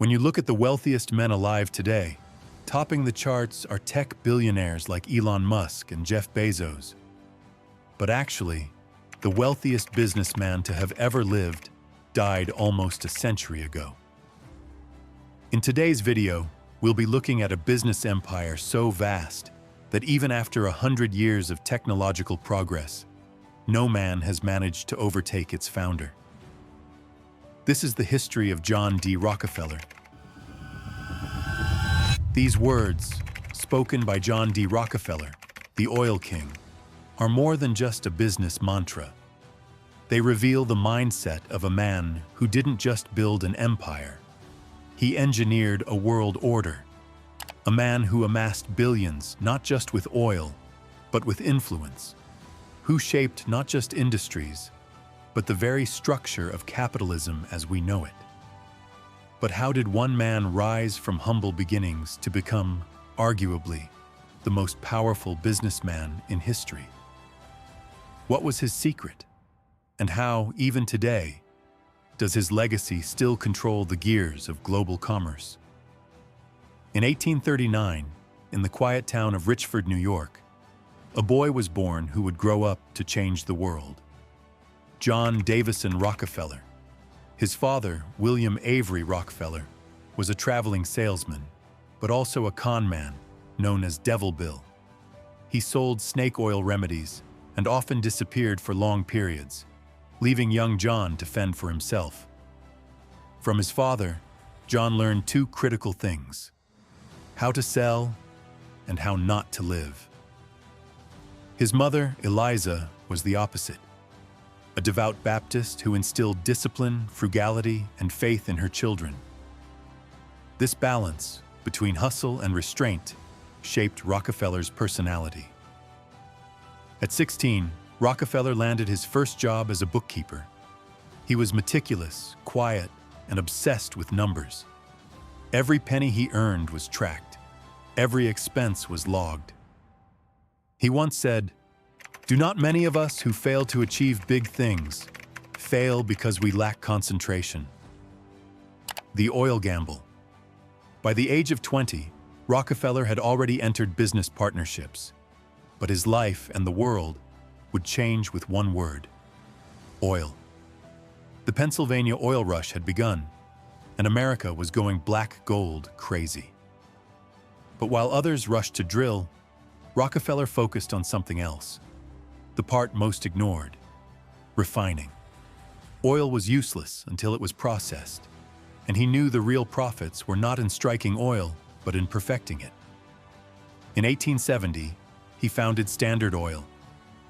When you look at the wealthiest men alive today, topping the charts are tech billionaires like Elon Musk and Jeff Bezos. But actually, the wealthiest businessman to have ever lived died almost a century ago. In today's video, we'll be looking at a business empire so vast that even after 100 years of technological progress, no man has managed to overtake its founder. This is the history of John D. Rockefeller. These words, spoken by John D. Rockefeller, the oil king, are more than just a business mantra. They reveal the mindset of a man who didn't just build an empire. He engineered a world order. A man who amassed billions not just with oil, but with influence. Who shaped not just industries, but the very structure of capitalism as we know it. But how did one man rise from humble beginnings to become, arguably, the most powerful businessman in history? What was his secret? And how, even today, does his legacy still control the gears of global commerce? In 1839, in the quiet town of Richford, New York, a boy was born who would grow up to change the world. John Davison Rockefeller. His father, William Avery Rockefeller, was a traveling salesman, but also a con man known as Devil Bill. He sold snake oil remedies and often disappeared for long periods, leaving young John to fend for himself. From his father, John learned two critical things: how to sell and how not to live. His mother, Eliza, was the opposite. A devout Baptist who instilled discipline, frugality, and faith in her children. This balance between hustle and restraint shaped Rockefeller's personality. At 16, Rockefeller landed his first job as a bookkeeper. He was meticulous, quiet, and obsessed with numbers. Every penny he earned was tracked. Every expense was logged. He once said, "Do not many of us who fail to achieve big things fail because we lack concentration?" The oil gamble. By the age of 20, Rockefeller had already entered business partnerships, but his life and the world would change with one word: oil. The Pennsylvania oil rush had begun, and America was going black gold crazy. But while others rushed to drill, Rockefeller focused on something else. The part most ignored: refining. Oil was useless until it was processed, and he knew the real profits were not in striking oil, but in perfecting it. In 1870, he founded Standard Oil,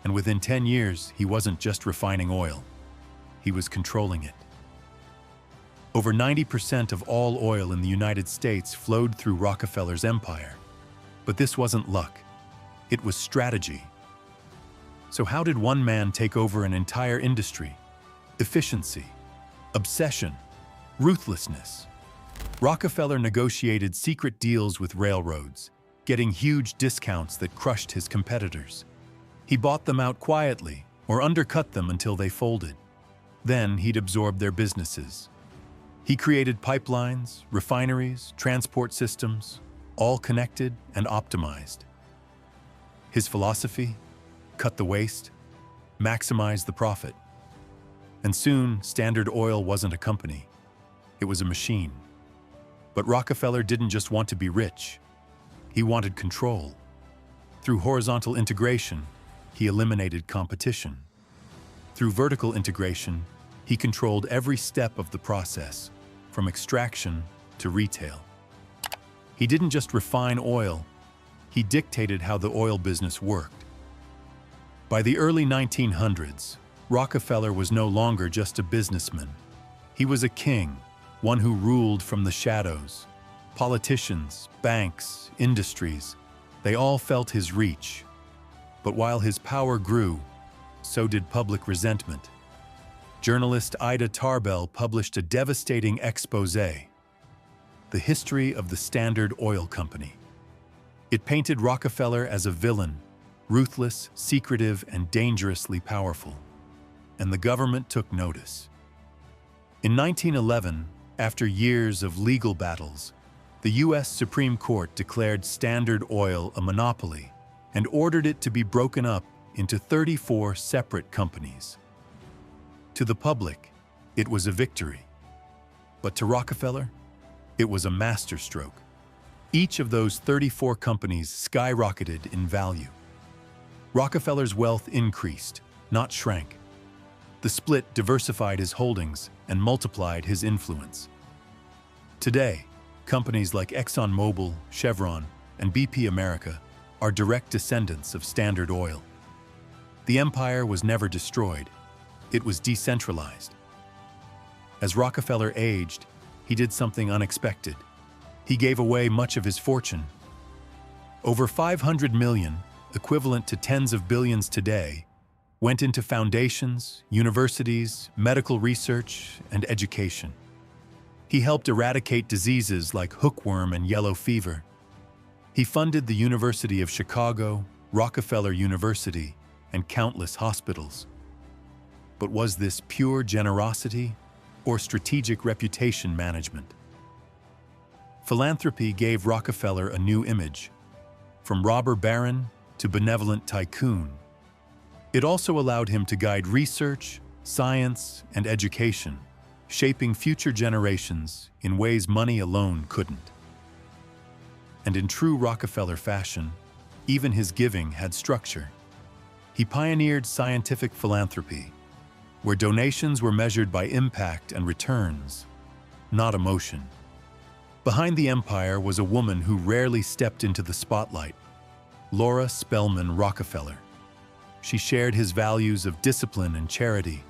and within 10 years, he wasn't just refining oil, he was controlling it. Over 90% of all oil in the United States flowed through Rockefeller's empire. But this wasn't luck. It was strategy. So how did one man take over an entire industry? Efficiency, obsession, ruthlessness. Rockefeller negotiated secret deals with railroads, getting huge discounts that crushed his competitors. He bought them out quietly or undercut them until they folded. Then he'd absorb their businesses. He created pipelines, refineries, transport systems, all connected and optimized. His philosophy: cut the waste, maximize the profit. And soon, Standard Oil wasn't a company, it was a machine. But Rockefeller didn't just want to be rich, he wanted control. Through horizontal integration, he eliminated competition. Through vertical integration, he controlled every step of the process, from extraction to retail. He didn't just refine oil, he dictated how the oil business worked. By the early 1900s, Rockefeller was no longer just a businessman. He was a king, one who ruled from the shadows. Politicians, banks, industries, they all felt his reach. But while his power grew, so did public resentment. Journalist Ida Tarbell published a devastating exposé: The History of the Standard Oil Company. It painted Rockefeller as a villain, ruthless, secretive, and dangerously powerful. And the government took notice. In 1911, After years of legal battles, the U.S. Supreme Court declared Standard Oil a monopoly and ordered it to be broken up into 34 separate companies. To the public, it was a victory. But to Rockefeller, it was a masterstroke. Each of those 34 companies skyrocketed in value. Rockefeller's wealth increased, not shrank. The split diversified his holdings and multiplied his influence. Today, companies like ExxonMobil, Chevron, and BP America are direct descendants of Standard Oil. The empire was never destroyed. It was decentralized. As Rockefeller aged, he did something unexpected. He gave away much of his fortune. Over 500 million, equivalent to tens of billions today, went into foundations, universities, medical research, and education. He helped eradicate diseases like hookworm and yellow fever. He funded the University of Chicago, Rockefeller University, and countless hospitals. But was this pure generosity or strategic reputation management? Philanthropy gave Rockefeller a new image, from robber baron to benevolent tycoon. It also allowed him to guide research, science, and education, shaping future generations in ways money alone couldn't. And in true Rockefeller fashion, even his giving had structure. He pioneered scientific philanthropy, where donations were measured by impact and returns, not emotion. Behind the empire was a woman who rarely stepped into the spotlight, Laura Spelman Rockefeller. She shared his values of discipline and charity,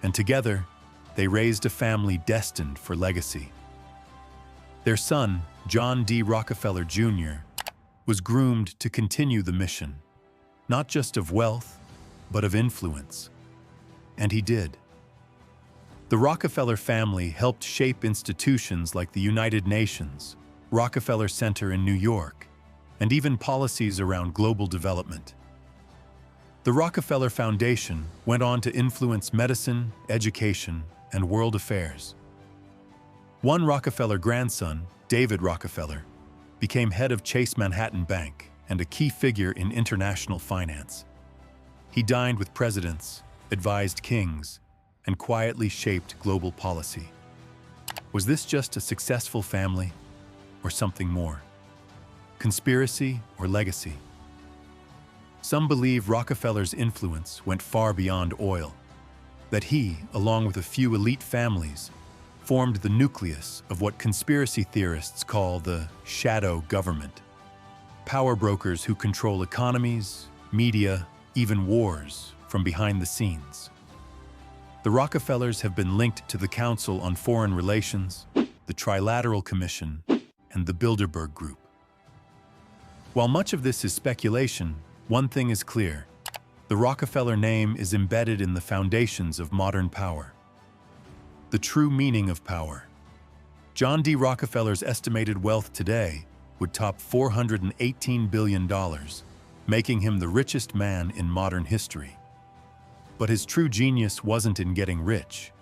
and together, they raised a family destined for legacy. Their son, John D. Rockefeller Jr., was groomed to continue the mission, not just of wealth, but of influence. And he did. The Rockefeller family helped shape institutions like the United Nations, Rockefeller Center in New York, and even policies around global development. The Rockefeller Foundation went on to influence medicine, education, and world affairs. One Rockefeller grandson, David Rockefeller, became head of Chase Manhattan Bank and a key figure in international finance. He dined with presidents, advised kings, and quietly shaped global policy. Was this just a successful family, or something more? Conspiracy or legacy? Some believe Rockefeller's influence went far beyond oil, that he, along with a few elite families, formed the nucleus of what conspiracy theorists call the shadow government. Power brokers who control economies, media, even wars from behind the scenes. The Rockefellers have been linked to the Council on Foreign Relations, the Trilateral Commission, and the Bilderberg Group. While much of this is speculation, one thing is clear: the Rockefeller name is embedded in the foundations of modern power. The true meaning of power. John D. Rockefeller's estimated wealth today would top $418 billion, making him the richest man in modern history. But his true genius wasn't in getting rich.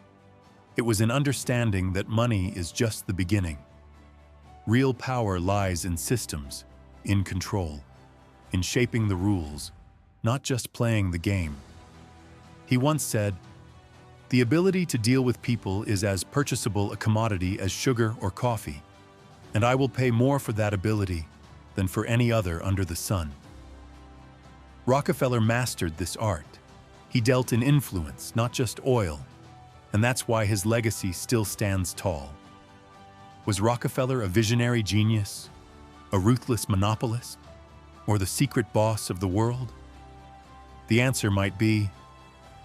It was in understanding that money is just the beginning. Real power lies in systems, in control, in shaping the rules, not just playing the game. He once said, "The ability to deal with people is as purchasable a commodity as sugar or coffee, and I will pay more for that ability than for any other under the sun." Rockefeller mastered this art. He dealt in influence, not just oil, and that's why his legacy still stands tall. Was Rockefeller a visionary genius, a ruthless monopolist, or the secret boss of the world? The answer might be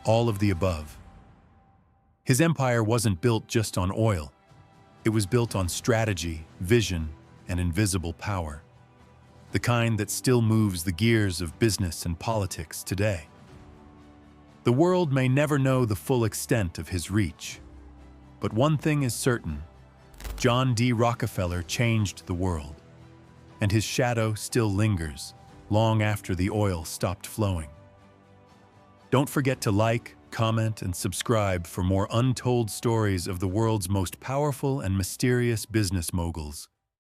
all of the above. His empire wasn't built just on oil. It was built on strategy, vision, and invisible power, the kind that still moves the gears of business and politics today. The world may never know the full extent of his reach, but one thing is certain: John D. Rockefeller changed the world, and his shadow still lingers long after the oil stopped flowing. Don't forget to like, comment, and subscribe for more untold stories of the world's most powerful and mysterious business moguls.